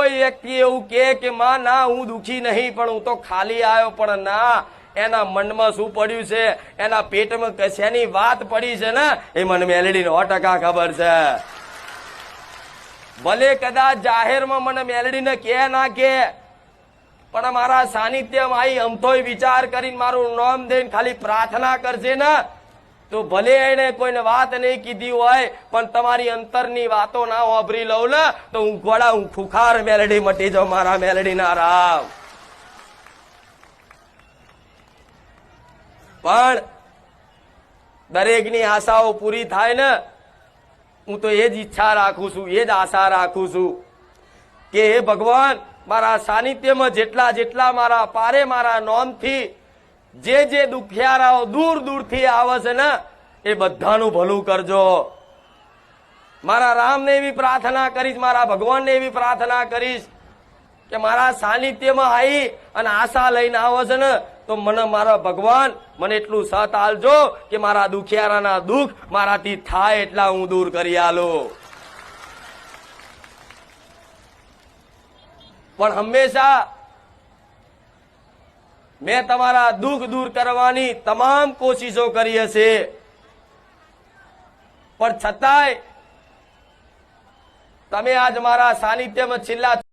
કોઈ વ્યક્તિ એવું કે માં ના હું દુખી નહીં, પણ હું તો ખાલી આવ્યો, પણ ના, એના મનમાં શું પડ્યું છે, એના પેટમાં કશાની વાત પડી છે ને, એ મને મેલડીને 100% ખબર છે. ભલે કદાચ જાહેરમાં મને મેલડીને કે ના કે, પણ મારા સાનિધ્યમાં આવી અમથોય વિચાર કરીને મારું નામ દઈને ખાલી પ્રાર્થના કરશે ને, તો ભલે એને કોઈને વાત નહીં કીધી હોય, પણ તમારી અંતરની વાતો ના વાપરી લઉં ને, તો હું ખુખાર મેલડી મટી જાઉં. મારા મેલડી ના રામ. પણ દરેકની આશાઓ પૂરી થાય ને, હું તો એ જ ઈચ્છા રાખું છું, એ જ આશા રાખું છું કે હે ભગવાન, મારા સાનિધ્યમાં જેટલા જેટલા મારા પારે મારા નોમથી જે દુખિયારાઓ દૂર દૂરથી આવે છે ને, એ બધાનું ભલું કરજો. મારા રામને એવી પ્રાર્થના કરીશ, મારા ભગવાનને એવી પ્રાર્થના કરીશ કે મારા સાનિધ્યમાં આવી અને આશા લઈને આવે છે ને, તો મને મારા ભગવાન મને એટલું સત આલજો કે મારા દુખિયારાના દુઃખ મારાથી થાય એટલા હું દૂર કરી આલું. પણ હંમેશા મેં તમારા દુઃખ દૂર કરવાની તમામ કોશિશો કરી હશે, પણ છતાંય તમે આજ મારા સાનિધ્યમાં છેલ્લા